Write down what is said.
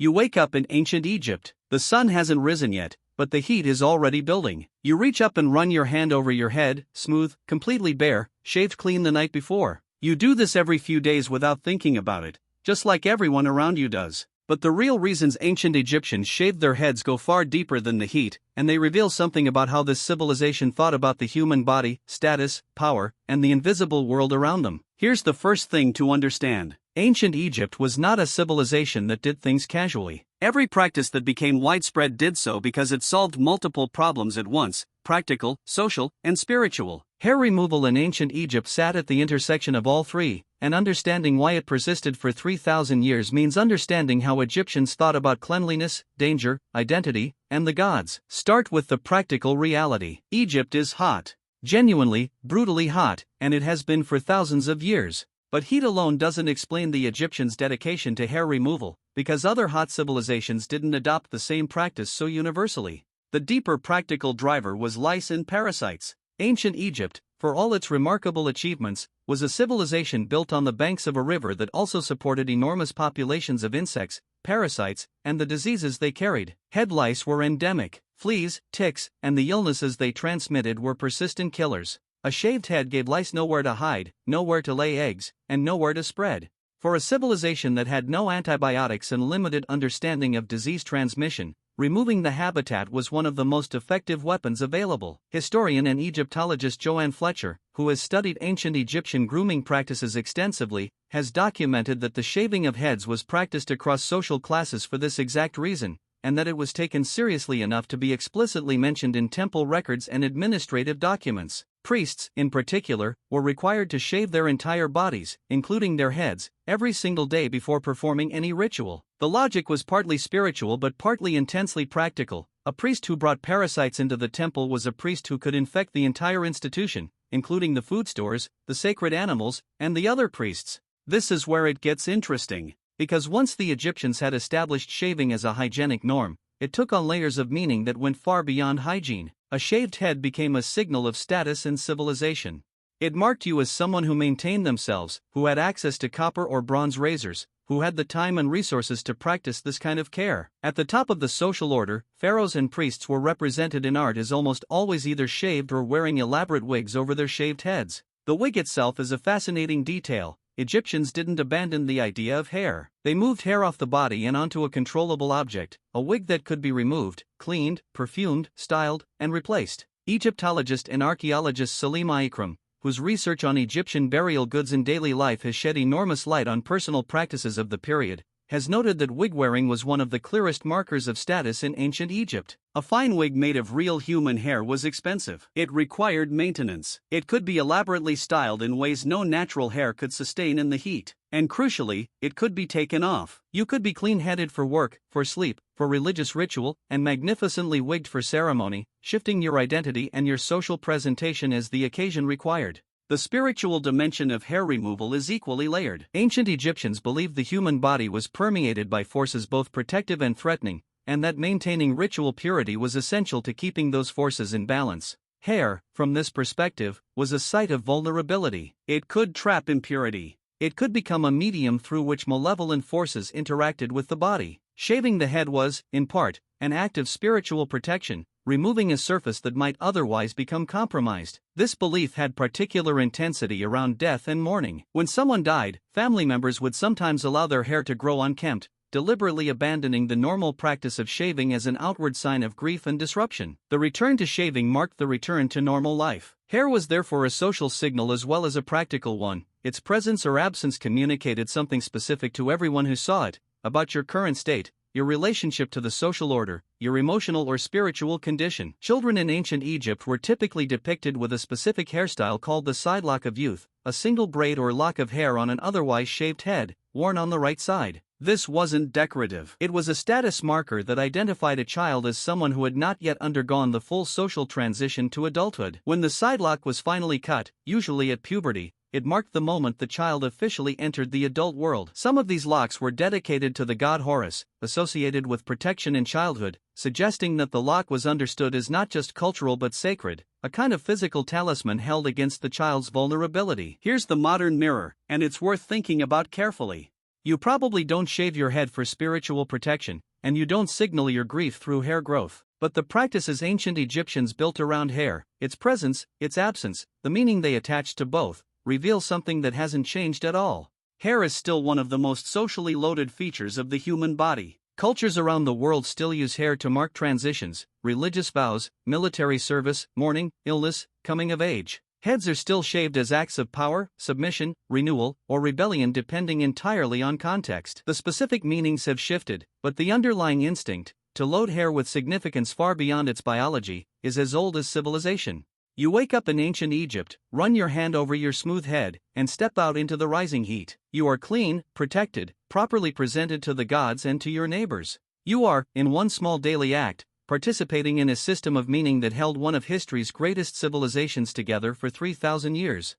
You wake up in ancient Egypt. The sun hasn't risen yet, but the heat is already building. You reach up and run your hand over your head, smooth, completely bare, shaved clean the night before. You do this every few days without thinking about it, just like everyone around you does. But the real reasons ancient Egyptians shaved their heads go far deeper than the heat, and they reveal something about how this civilization thought about the human body, status, power, and the invisible world around them. Here's the first thing to understand. Ancient Egypt was not a civilization that did things casually. Every practice that became widespread did so because it solved multiple problems at once: practical, social, and spiritual. Hair removal in ancient Egypt sat at the intersection of all three, and understanding why it persisted for 3,000 years means understanding how Egyptians thought about cleanliness, danger, identity, and the gods. Start with the practical reality. Egypt is hot. Genuinely, brutally hot, and it has been for thousands of years. But heat alone doesn't explain the Egyptians' dedication to hair removal, because other hot civilizations didn't adopt the same practice so universally. The deeper practical driver was lice and parasites. Ancient Egypt, for all its remarkable achievements, was a civilization built on the banks of a river that also supported enormous populations of insects, parasites, and the diseases they carried. Head lice were endemic. Fleas, ticks, and the illnesses they transmitted were persistent killers. A shaved head gave lice nowhere to hide, nowhere to lay eggs, and nowhere to spread. For a civilization that had no antibiotics and limited understanding of disease transmission, removing the habitat was one of the most effective weapons available. Historian and Egyptologist Joanne Fletcher, who has studied ancient Egyptian grooming practices extensively, has documented that the shaving of heads was practiced across social classes for this exact reason, and that it was taken seriously enough to be explicitly mentioned in temple records and administrative documents. Priests, in particular, were required to shave their entire bodies, including their heads, every single day before performing any ritual. The logic was partly spiritual but partly intensely practical. A priest who brought parasites into the temple was a priest who could infect the entire institution, including the food stores, the sacred animals, and the other priests. This is where it gets interesting, because once the Egyptians had established shaving as a hygienic norm, it took on layers of meaning that went far beyond hygiene. A shaved head became a signal of status and civilization. It marked you as someone who maintained themselves, who had access to copper or bronze razors, who had the time and resources to practice this kind of care. At the top of the social order, pharaohs and priests were represented in art as almost always either shaved or wearing elaborate wigs over their shaved heads. The wig itself is a fascinating detail. Egyptians didn't abandon the idea of hair. They moved hair off the body and onto a controllable object, a wig that could be removed, cleaned, perfumed, styled, and replaced. Egyptologist and archaeologist Salima Ikram, whose research on Egyptian burial goods in daily life has shed enormous light on personal practices of the period, has noted that wig wearing was one of the clearest markers of status in ancient Egypt. A fine wig made of real human hair was expensive. It required maintenance. It could be elaborately styled in ways no natural hair could sustain in the heat. And crucially, it could be taken off. You could be clean-headed for work, for sleep, for religious ritual, and magnificently wigged for ceremony, shifting your identity and your social presentation as the occasion required. The spiritual dimension of hair removal is equally layered. Ancient Egyptians believed the human body was permeated by forces both protective and threatening, and that maintaining ritual purity was essential to keeping those forces in balance. Hair, from this perspective, was a site of vulnerability. It could trap impurity. It could become a medium through which malevolent forces interacted with the body. Shaving the head was, in part, an act of spiritual protection, removing a surface that might otherwise become compromised. This belief had particular intensity around death and mourning. When someone died, family members would sometimes allow their hair to grow unkempt, deliberately abandoning the normal practice of shaving as an outward sign of grief and disruption. The return to shaving marked the return to normal life. Hair was therefore a social signal as well as a practical one. Its presence or absence communicated something specific to everyone who saw it, about your current state, your relationship to the social order, your emotional or spiritual condition. Children in ancient Egypt were typically depicted with a specific hairstyle called the side lock of youth, a single braid or lock of hair on an otherwise shaved head, worn on the right side. This wasn't decorative. It was a status marker that identified a child as someone who had not yet undergone the full social transition to adulthood. When the side lock was finally cut, usually at puberty, it marked the moment the child officially entered the adult world. Some of these locks were dedicated to the god Horus, associated with protection in childhood, suggesting that the lock was understood as not just cultural but sacred, a kind of physical talisman held against the child's vulnerability. Here's the modern mirror, and it's worth thinking about carefully. You probably don't shave your head for spiritual protection, and you don't signal your grief through hair growth. But the practices ancient Egyptians built around hair, its presence, its absence, the meaning they attached to both, reveal something that hasn't changed at all. Hair is still one of the most socially loaded features of the human body. Cultures around the world still use hair to mark transitions, religious vows, military service, mourning, illness, coming of age. Heads are still shaved as acts of power, submission, renewal, or rebellion depending entirely on context. The specific meanings have shifted, but the underlying instinct, to load hair with significance far beyond its biology, is as old as civilization. You wake up in ancient Egypt, run your hand over your smooth head, and step out into the rising heat. You are clean, protected, properly presented to the gods and to your neighbors. You are, in one small daily act, participating in a system of meaning that held one of history's greatest civilizations together for 3,000 years.